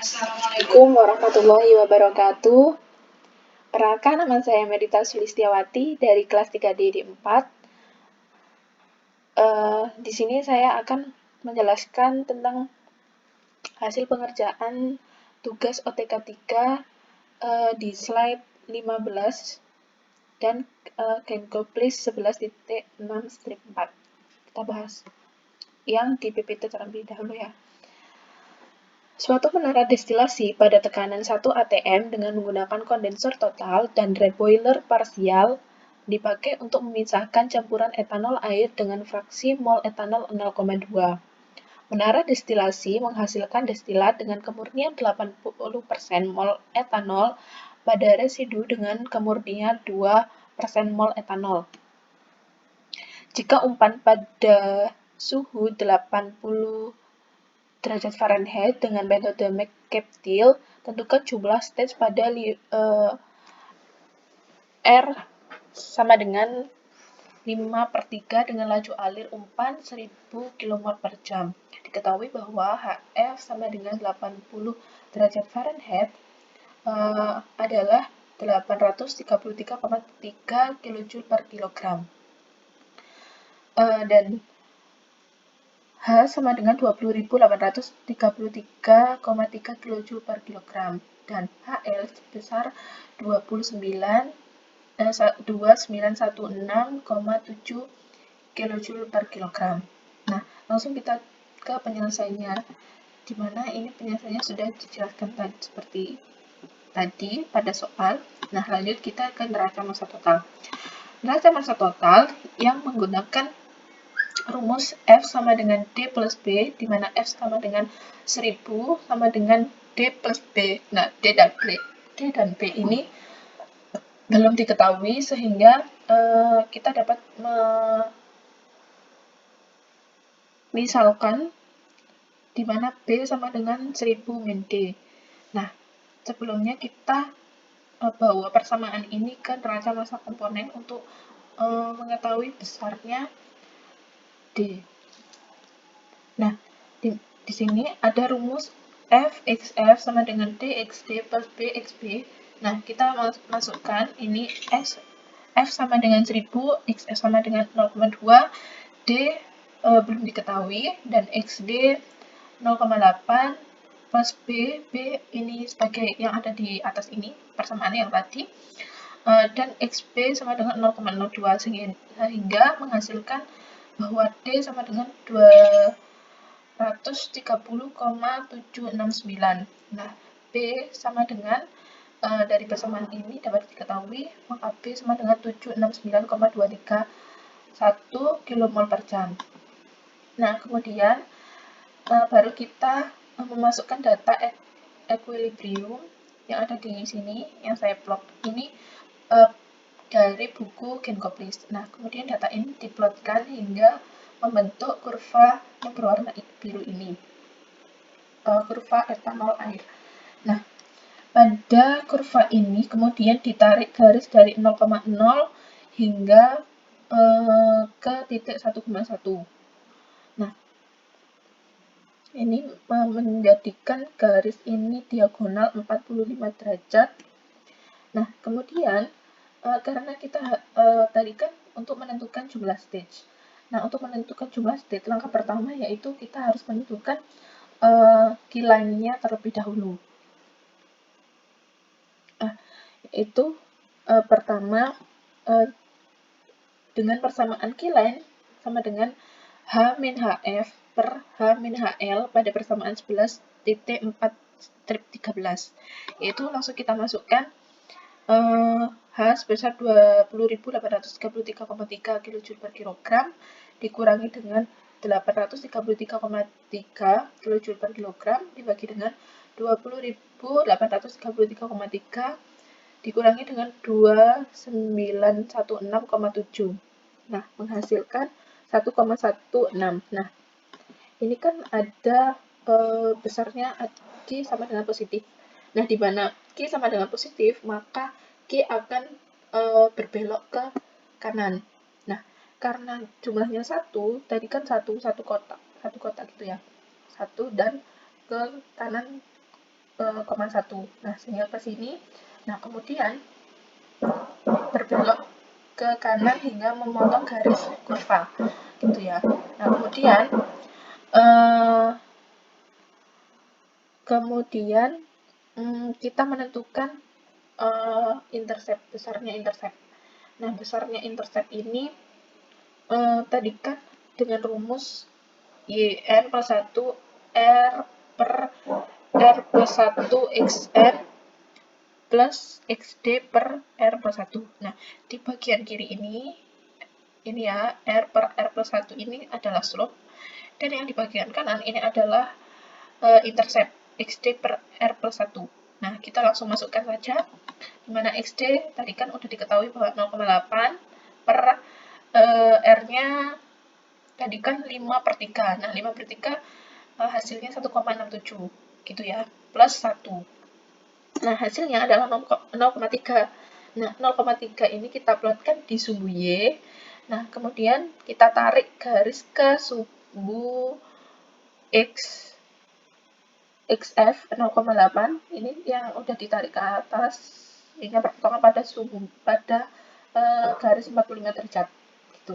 Assalamualaikum warahmatullahi wabarakatuh. Perkenalkan, nama saya Medita Sulistiawati dari kelas 3D di 4. Di sini saya akan menjelaskan tentang hasil pengerjaan tugas OTK 3 di slide 15 dan Gencoplis 11.6/4. Kita bahas yang di PPT terlebih dahulu ya. Suatu menara destilasi pada tekanan 1 atm dengan menggunakan kondensor total dan reboiler parsial dipakai untuk memisahkan campuran etanol air dengan fraksi mol etanol 0,2. Menara destilasi menghasilkan destilat dengan kemurnian 80% mol etanol pada residu dengan kemurnian 2% mol etanol. Jika umpan pada suhu 80 derajat Fahrenheit dengan metode McCabe-Thiele, tentukan jumlah stage pada R sama dengan 5/3 dengan laju alir umpan 1000 km/jam. Diketahui bahwa HF sama dengan 80 derajat Fahrenheit adalah 833,3 kJ per kilogram. Dan H sama dengan 20.833,3 kJ per kilogram dan HL sebesar 2916,7 kJ per kilogram. Nah, langsung kita ke penyelesaiannya, di mana ini penyelesaiannya sudah dijelaskan tadi seperti tadi pada soal. Nah, lanjut kita ke neraca massa total. Neraca massa total yang menggunakan rumus F sama dengan D plus B, di mana F sama dengan 1000 sama dengan D plus B. Nah, D dan B ini belum diketahui sehingga kita dapat misalkan di mana B sama dengan 1000 min D. Nah, sebelumnya kita bawa persamaan ini ke neraca massa komponen untuk mengetahui besarnya D. Nah, di sini ada rumus FXF sama dengan DXD plus BXB. Nah, kita masukkan ini F sama dengan 1000, XF sama dengan 0,2, D belum diketahui, dan XD 0,8 plus B ini sebagai yang ada di atas ini, persamaan yang tadi, dan XB sama dengan 0,02, sehingga menghasilkan bahwa D sama dengan 230,769. Nah, B sama dengan dari persamaan ini dapat diketahui, maka B sama dengan 769,231 kmol per jam. Nah, kemudian baru kita memasukkan data equilibrium yang ada di sini, yang saya plot ini dari buku Gencoplis. Nah, kemudian data ini diplotkan hingga membentuk kurva yang berwarna biru ini, kurva etanol air. Nah, pada kurva ini kemudian ditarik garis dari 0,0 hingga ke titik 1,1. Nah, ini menjadikan garis ini diagonal 45 derajat. Nah, kemudian karena kita tadi kan untuk menentukan jumlah stage. Nah, untuk menentukan jumlah stage, langkah pertama yaitu kita harus menentukan key line-nya terlebih dahulu. Itu pertama dengan persamaan key line sama dengan H-HF per H-HL pada persamaan 11.4/13. Yaitu langsung kita masukkan H sebesar 20.833,3 kJ per kilogram dikurangi dengan 833,3 kJ per kilogram dibagi dengan 20.833,3 dikurangi dengan 2916,7. Nah, menghasilkan 1,16. Nah, ini kan ada besarnya Q sama dengan positif. Nah, di mana Q sama dengan positif, maka Q akan berbelok ke kanan. Nah, karena jumlahnya 1, tadi kan satu kotak gitu ya. 1 dan ke kanan 1. Nah, sehingga ke sini. Nah, kemudian berbelok ke kanan hingga memotong garis kurva, gitu ya. Nah, kemudian kita menentukan intercept, besarnya intercept. Nah, besarnya intercept ini tadi kan dengan rumus YN plus 1 R per R plus 1 XN plus XD per R plus 1. Nah, di bagian kiri ini ya, R per R plus 1 ini adalah slope, dan yang di bagian kanan ini adalah intercept XD per R plus 1. Nah, kita langsung masukkan saja, dimana XD tadi kan udah diketahui bahwa 0,8 per R-nya tadi kan 5/3. Nah, 5/3 hasilnya 1,67 gitu ya, plus 1. Nah, hasilnya adalah 0,3. Nah, 0,3 ini kita plotkan di sumbu Y. Nah, kemudian kita tarik garis ke sumbu X, XF 0,8. Ini yang udah ditarik ke atas, ini berpotongan pada garis 45 derajat. Gitu.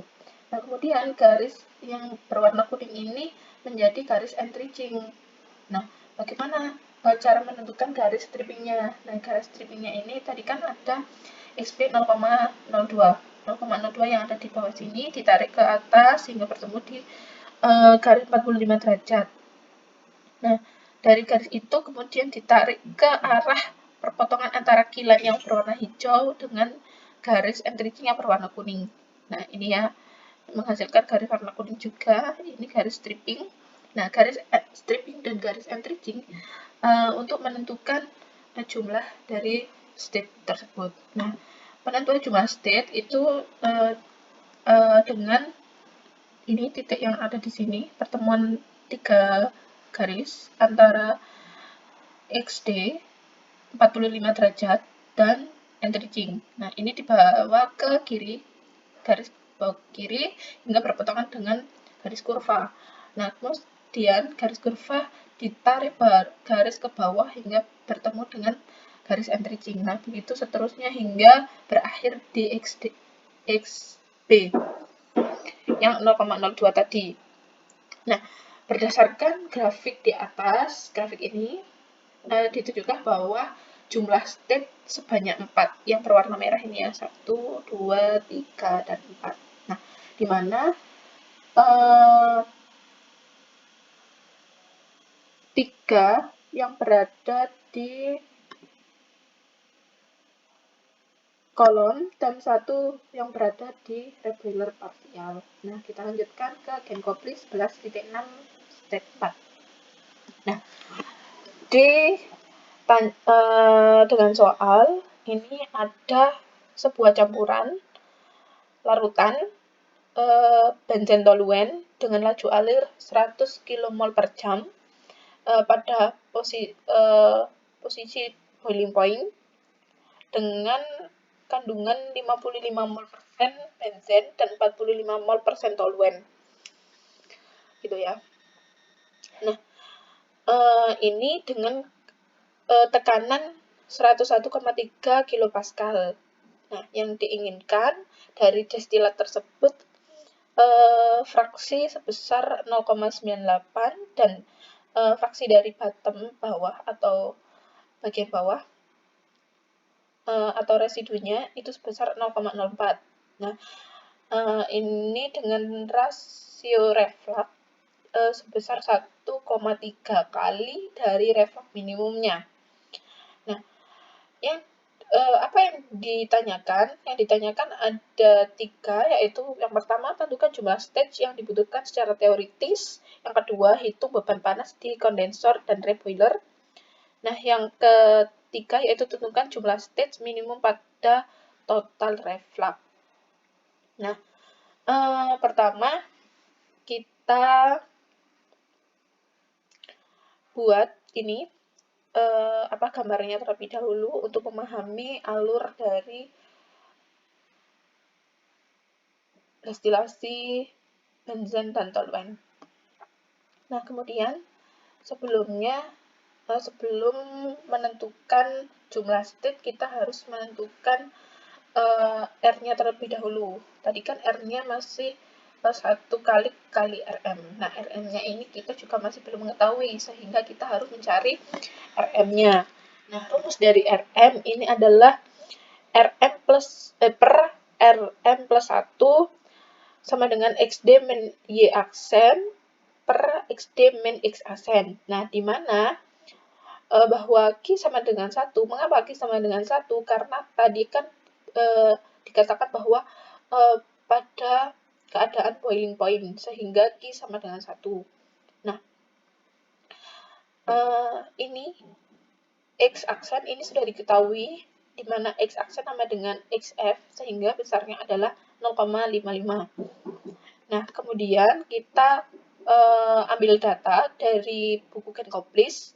Nah, kemudian garis yang berwarna kuning ini menjadi garis entry-reaching. Nah, bagaimana cara menentukan garis strippingnya? Nah, garis strippingnya ini tadi kan ada XP 0,02. 0,02 yang ada di bawah sini ditarik ke atas hingga bertemu di garis 45 derajat. Nah, dari garis itu kemudian ditarik ke arah perpotongan antara kilan yang berwarna hijau dengan garis entry-reaching yang berwarna kuning. Nah, ini ya, menghasilkan garis warna kuning juga. Ini garis stripping. Nah, garis stripping dan garis entry-reaching untuk menentukan jumlah dari state tersebut. Nah, penentuan jumlah state itu dengan ini titik yang ada di sini, pertemuan 3 garis antara XD 45 derajat dan entry-reaching. Nah, ini dibawa ke kiri, garis bawah kiri hingga berpotongan dengan garis kurva. Nah, kemudian garis kurva ditarik garis ke bawah hingga bertemu dengan garis entry-reaching. Nah, begitu seterusnya hingga berakhir di XB yang 0,02 tadi. Nah, berdasarkan grafik di atas, grafik ini ditunjukkan bahwa jumlah state sebanyak 4 yang berwarna merah ini ya, 1, 2, 3, dan 4. Nah, di mana 3 yang berada di kolon dan 1 yang berada di regular partial. Nah, kita lanjutkan ke Genkopli 11.6 step 4. Nah, dengan soal ini ada sebuah campuran larutan benzen toluen dengan laju alir 100 kmol per jam pada posisi boiling point dengan kandungan 55 mol persen benzen dan 45 mol persen toluen, gitu ya. Nah, ini dengan tekanan 101,3 kilopascal. Nah, yang diinginkan dari destilat tersebut fraksi sebesar 0,98 dan fraksi dari bottom bawah atau bagian bawah atau residunya itu sebesar 0,04. Nah, ini dengan rasio reflux sebesar 1,3 kali dari reflux minimumnya. Nah, apa yang ditanyakan? Yang ditanyakan ada 3, yaitu yang pertama, tentukan jumlah stage yang dibutuhkan secara teoritis. Yang kedua, hitung beban panas di kondensor dan reboiler. Nah, yang ketiga, yaitu tentukan jumlah stage minimum pada total reflux. Nah, pertama, kita buat ini gambarnya terlebih dahulu untuk memahami alur dari destilasi benzen dan toluen. Nah, kemudian sebelumnya sebelum menentukan jumlah state, kita harus menentukan R-nya terlebih dahulu. Tadi kan R-nya masih 1 kali Rm. Nah, Rm-nya ini kita juga masih belum mengetahui, sehingga kita harus mencari Rm-nya. Nah, rumus dari Rm ini adalah Rm plus per Rm plus 1 sama dengan XD min Y aksen per XD min X aksen. Nah, di mana bahwa Q sama dengan 1. Mengapa Q sama dengan 1? Karena tadi kan dikatakan bahwa pada keadaan boiling point, sehingga Q sama dengan 1. Nah, ini X aksen ini sudah diketahui, di mana X aksen sama dengan XF, sehingga besarnya adalah 0,55. Nah, kemudian kita ambil data dari buku Kenkoplis,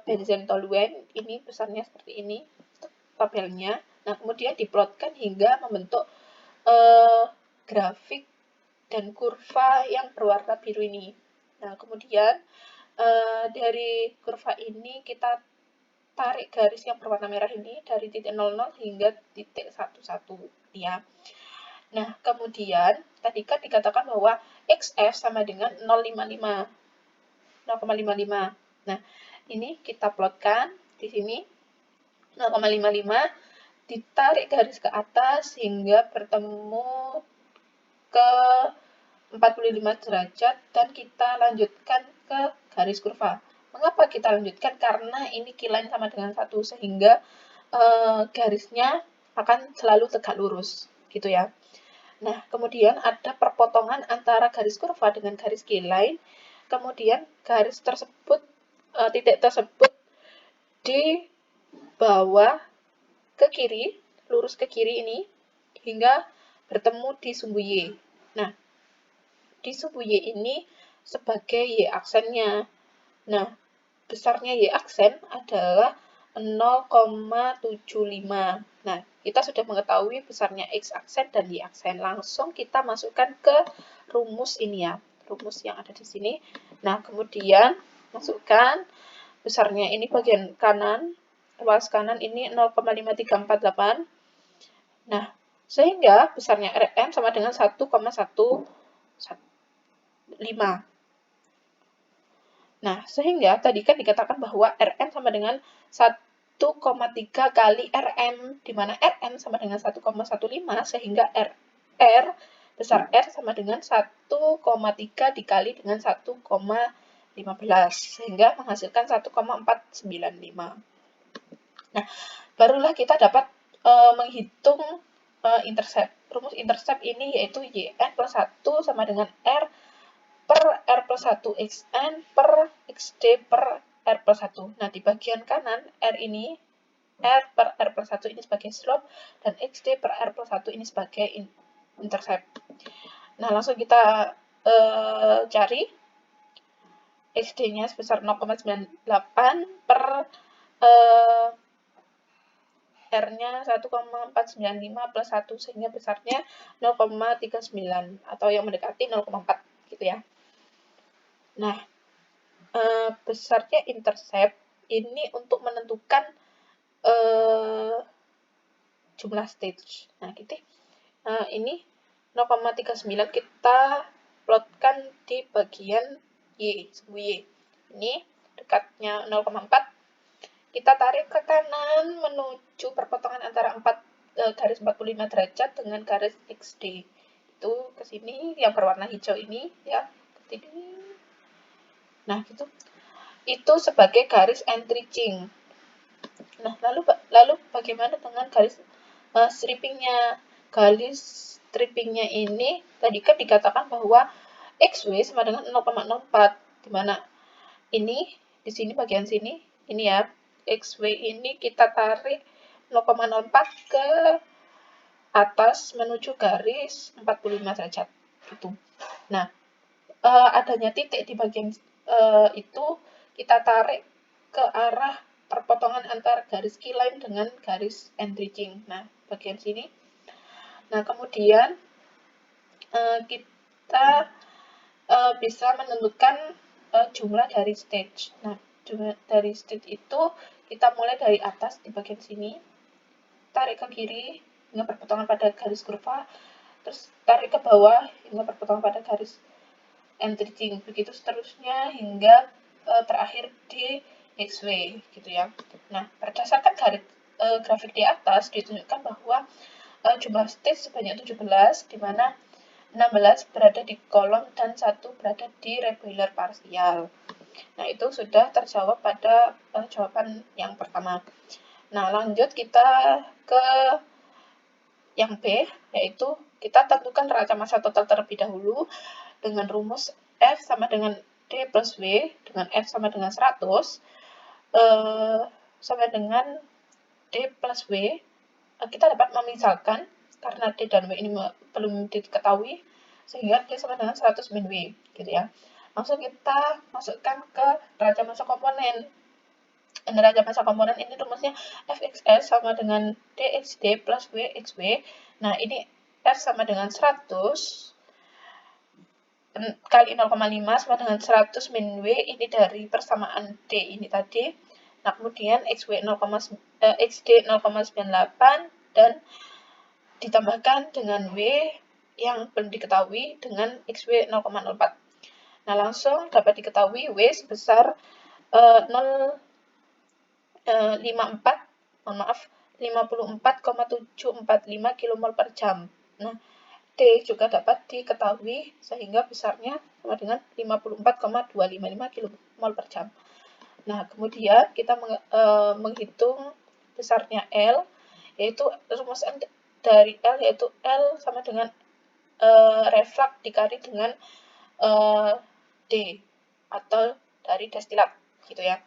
Benzen Toluen, ini besarnya seperti ini, tabelnya. Nah, kemudian diplotkan hingga membentuk grafik dan kurva yang berwarna biru ini. Nah, kemudian dari kurva ini kita tarik garis yang berwarna merah ini dari titik 00 hingga titik 11 ya. Nah, kemudian tadi kan dikatakan bahwa XF sama dengan 0,55. Nah, ini kita plotkan di sini 0,55, ditarik garis ke atas hingga bertemu ke 45 derajat dan kita lanjutkan ke garis kurva. Mengapa kita lanjutkan? Karena ini Q-line sama dengan 1, sehingga garisnya akan selalu tegak lurus, gitu ya. Nah, kemudian ada perpotongan antara garis kurva dengan garis Q-line, kemudian garis tersebut, titik tersebut dibawa ke kiri, lurus ke kiri ini, hingga bertemu di sumbu Y. Nah, di sumbu Y ini sebagai Y aksennya. Nah, besarnya Y aksen adalah 0,75. Nah, kita sudah mengetahui besarnya X aksen dan Y aksen. Langsung kita masukkan ke rumus ini ya, rumus yang ada di sini. Nah, kemudian masukkan besarnya ini bagian kanan, ruas kanan ini 0,5348. Nah, sehingga besarnya Rm sama dengan 1,115. Nah, sehingga tadi kan dikatakan bahwa Rm sama dengan 1,3 kali Rm, di mana Rm sama dengan 1,15, sehingga R besar R sama dengan 1,3 dikali dengan 1,15, sehingga menghasilkan 1,495. Nah, barulah kita dapat menghitung intercept. Rumus intercept ini yaitu Yn plus 1 sama dengan R per R plus 1 Xn per Xd per R plus 1. Nah, di bagian kanan, R ini, R per R plus 1 ini sebagai slope, dan Xd per R plus 1 ini sebagai intercept. Nah, langsung kita cari. Xd-nya sebesar 0,98 per R-nya 1,495 plus 1, sehingga besarnya 0,39 atau yang mendekati 0,4 gitu ya. Nah, besarnya intercept ini untuk menentukan jumlah stage. Nah, gitu. Ini 0,39 kita plotkan di bagian Y, sumbu Y. Ini dekatnya 0,4. Kita tarik ke kanan menuju perpotongan antara garis 45 derajat dengan garis XD. Itu ke sini yang berwarna hijau ini ya, ke sini. Nah, gitu. Itu sebagai garis enriching. Nah, lalu bagaimana dengan garis strippingnya? Garis strippingnya ini tadi kan dikatakan bahwa XW sama dengan 0,04, di mana ini di sini bagian sini ini ya, XW ini kita tarik 0,04 ke atas menuju garis 45 derajat gitu. Nah, adanya titik di bagian itu kita tarik ke arah perpotongan antara garis Q-line dengan garis enriching. Nah, bagian sini. Nah, kemudian kita bisa menentukan jumlah dari stage. Nah, dari state itu kita mulai dari atas di bagian sini, tarik ke kiri hingga berpotongan pada garis kurva, terus tarik ke bawah hingga berpotongan pada garis entering, begitu seterusnya hingga terakhir di XY gitu ya. Nah, berdasarkan grafik di atas ditunjukkan bahwa jumlah state sebanyak 17, di mana 16 berada di kolom dan 1 berada di regular parsial. Nah, itu sudah terjawab pada jawaban yang pertama. Nah, lanjut kita ke yang B, yaitu kita tentukan raca massa total terlebih dahulu dengan rumus F sama dengan D plus W, dengan F sama dengan 100, sama dengan D plus W. Kita dapat memisalkan, karena D dan W ini belum diketahui, sehingga D sama dengan 100 min W, gitu ya. Langsung kita masukkan ke raca massa komponen. Dan raca massa komponen ini rumusnya Fxs sama dengan dxd plus Wxw. Nah, ini F sama dengan 100 kali 0,5 sama dengan 100 min W, ini dari persamaan D ini tadi. Nah, kemudian XD 0,98 dan ditambahkan dengan W yang belum diketahui dengan XW 0,04. Nah, langsung dapat diketahui W sebesar 54,745 kmol per jam. Nah, D juga dapat diketahui sehingga besarnya sama dengan 54,255 kmol per jam. Nah, kemudian kita menghitung besarnya L, yaitu rumus dari L yaitu L sama dengan reflux dikali dengan D atau dari destilat gitu ya.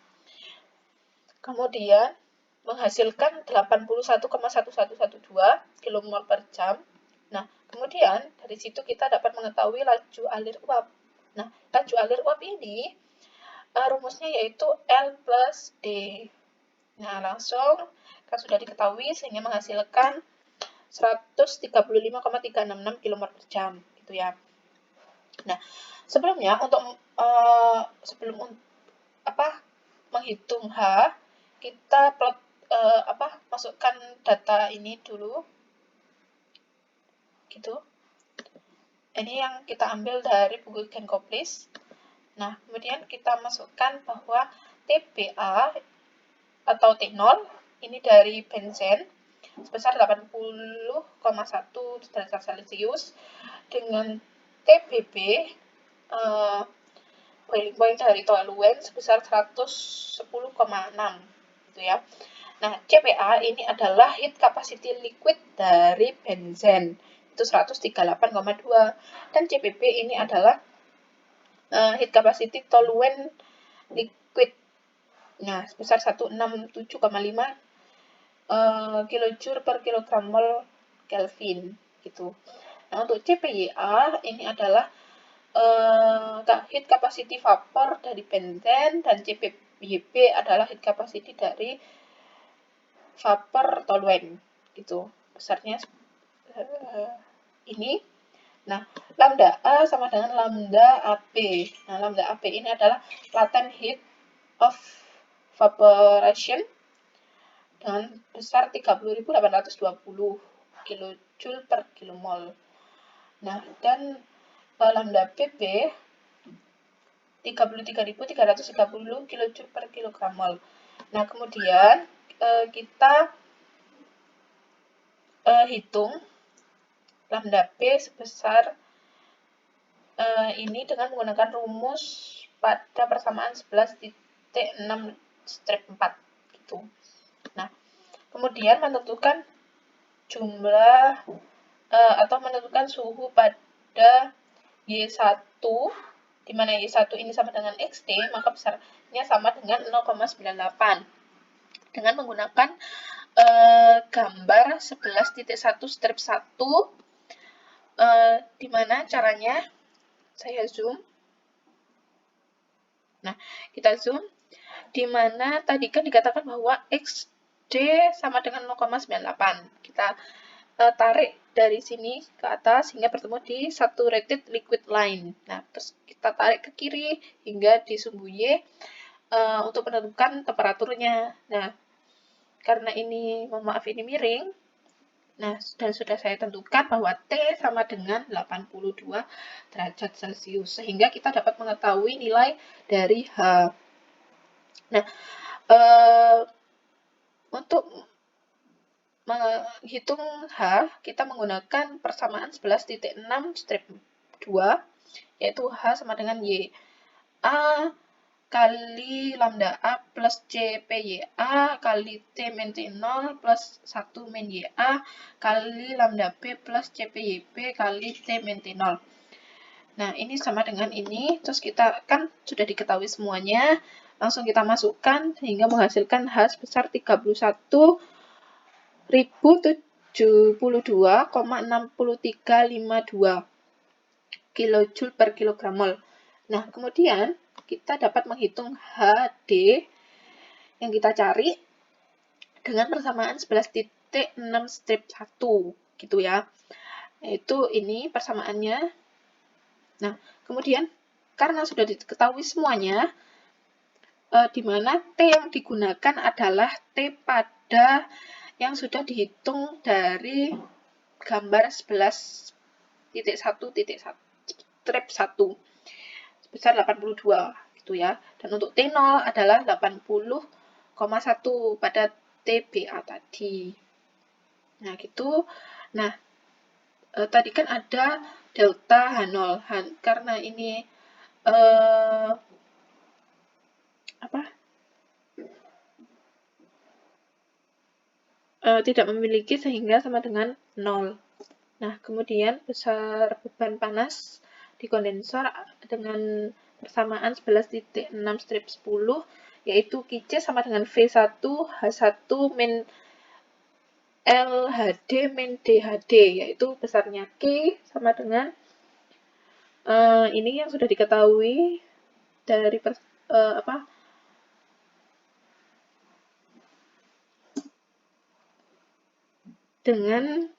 Kemudian menghasilkan 81,1112 kmol per jam. Nah, kemudian dari situ kita dapat mengetahui laju alir uap. Nah, laju alir uap ini rumusnya yaitu L plus D. Nah, langsung kan sudah diketahui sehingga menghasilkan 135,366 kmol per jam gitu ya. Nah, sebelumnya untuk menghitung H, kita masukkan data ini dulu gitu. Ini yang kita ambil dari buku Genkoplis. Nah, kemudian kita masukkan bahwa TBA atau T0 ini dari benzen sebesar 80,1 derajat Celcius dengan TBB boiling point dari toluene sebesar 110,6 gitu ya. Nah, CPA ini adalah heat capacity liquid dari benzen, itu 138,2, dan CPB ini adalah heat capacity toluene liquid, nah sebesar 167,5 kilojoule per kilogram mol Kelvin gitu. Nah, untuk CPYA ini adalah heat capacity vapor dari benzen, dan CPYB adalah heat capacity dari vapor toluene gitu. Besarnya ini. Nah, lambda A sama dengan lambda AB. Nah, lambda AB ini adalah latent heat of evaporation dengan besar 30.820 kilojoule per kilomol. Nah, dan lambda BB 33.330 kilojoule per kilogram mol. Nah, kemudian kita hitung lambda B sebesar ini dengan menggunakan rumus pada persamaan 11.6/4 gitu. Nah, kemudian menentukan jumlah atau menentukan suhu pada Y1, di mana Y1 ini sama dengan XT, maka besarnya sama dengan 0,98 dengan menggunakan gambar 11.1/1, di mana caranya saya zoom. Nah, kita zoom, di mana tadi kan dikatakan bahwa XD sama dengan 0,98. Kita tarik dari sini ke atas hingga bertemu di saturated liquid line. Nah, terus kita tarik ke kiri hingga di sumbu Y. untuk menentukan temperaturnya. Nah, karena ini, mohon maaf, ini miring, nah, dan sudah saya tentukan bahwa T sama dengan 82 derajat Celcius, sehingga kita dapat mengetahui nilai dari H. Nah, untuk menghitung H, kita menggunakan persamaan 11.6 strip 2, yaitu H sama dengan Y. A kali lambda A plus C P Y A kali T min T0 plus 1 min YA kali lambda B plus C P Y B kali T min T0. Nah, ini sama dengan ini. Terus kita kan sudah diketahui semuanya. Langsung kita masukkan sehingga menghasilkan H sebesar 31.072,6352 kilojoule per kilogramol. Nah, kemudian kita dapat menghitung HD yang kita cari dengan persamaan 11.6 strip 1, gitu ya. Yaitu ini persamaannya. Nah, kemudian karena sudah diketahui semuanya, di mana T yang digunakan adalah T pada yang sudah dihitung dari gambar 11.1.1 strip 1 sebesar 82, gitu ya. Dan untuk T0 adalah 80,1 pada TBA tadi. Nah, gitu. Nah, tadi kan ada delta H0. Karena ini tidak memiliki sehingga sama dengan 0. Nah, kemudian besar beban panas di kondensor dengan persamaan 11.6 strip 10, yaitu QC sama dengan V1 H1 min LHD min DHD, yaitu besarnya Q sama dengan ini yang sudah diketahui dari dengan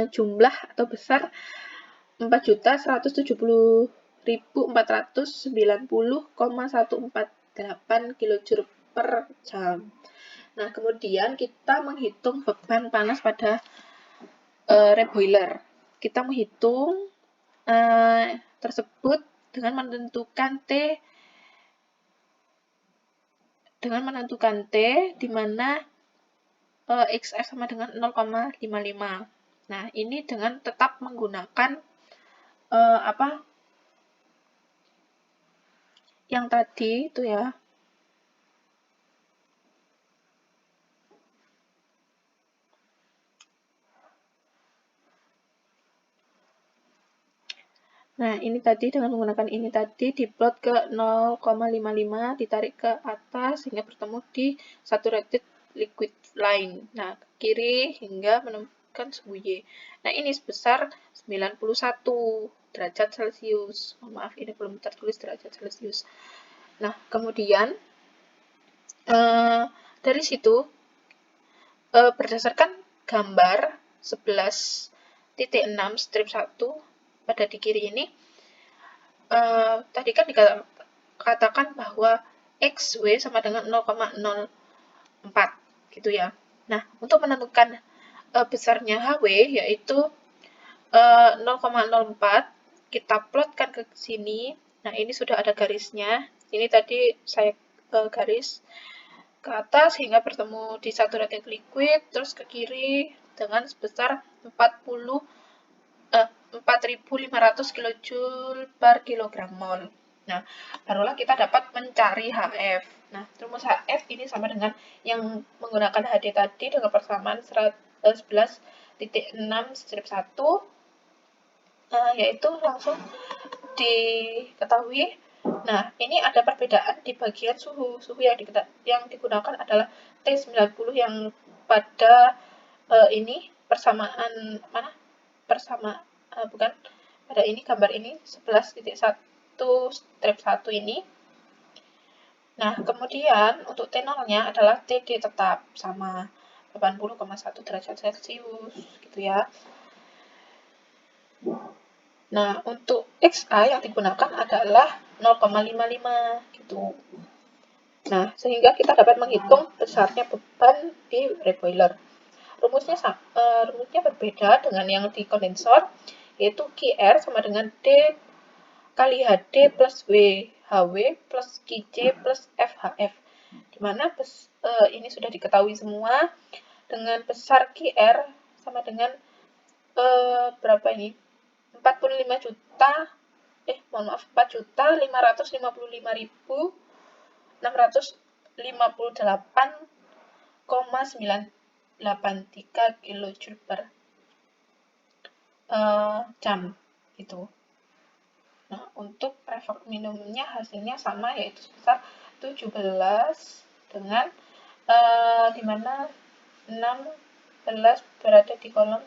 jumlah atau besar 4.170.490,148 kJ per jam. Nah, kemudian kita menghitung beban panas pada reboiler. Kita menghitung tersebut dengan menentukan T di mana XR sama dengan 0,55. Nah, ini dengan tetap menggunakan yang tadi itu ya. Nah, ini tadi dengan menggunakan ini tadi diplot ke 0,55, ditarik ke atas hingga bertemu di saturated liquid line. Nah, ke kiri hingga menemukan suhu Y. Nah, ini sebesar 91 derajat Celcius. Maaf, ini belum tertulis derajat Celcius. Nah, kemudian dari situ berdasarkan gambar 11.6 strip 1 pada di kiri ini, tadi kan dikatakan bahwa XW sama dengan 0,04, gitu ya. Nah, untuk menentukan besarnya HW, yaitu 0,04, kita plotkan ke sini. Nah, ini sudah ada garisnya. Ini tadi saya garis ke atas hingga bertemu di saturated liquid, terus ke kiri dengan sebesar 4.500 kJ per kilogram mol. Nah, barulah kita dapat mencari HF. Nah, rumus HF ini sama dengan yang menggunakan HD tadi dengan persamaan 11.6 strip 1, yaitu langsung diketahui. Nah, ini ada perbedaan di bagian suhu. Suhu yang digunakan adalah T90 yang pada ini persamaan mana? Bukan, pada ini gambar ini 11.1 strip 1 ini. Nah, kemudian untuk T0-nya adalah TD tetap sama 80,1 derajat Celcius, gitu ya. Nah, untuk XA yang digunakan adalah 0,55 gitu. Nah, sehingga kita dapat menghitung besarnya beban di reboiler. Rumusnya berbeda dengan yang di kondensor, yaitu QR sama dengan D kali HD plus WHW plus QC plus FHF. Dimana ini sudah diketahui semua, dengan besar QR sama dengan berapa ini? 45 juta, mohon maaf, 4.555.658,983 kilojoule per jam itu. Nah, untuk effort minimumnya hasilnya sama, yaitu sebesar 17 dengan dimana 16 berada di kolom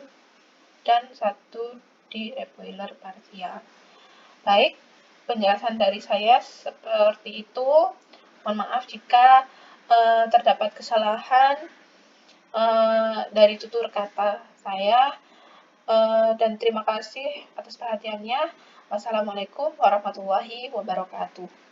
dan 1 di reboiler parsial. Baik, penjelasan dari saya seperti itu. Mohon maaf jika terdapat kesalahan dari tutur kata saya, dan terima kasih atas perhatiannya. Wassalamualaikum warahmatullahi wabarakatuh.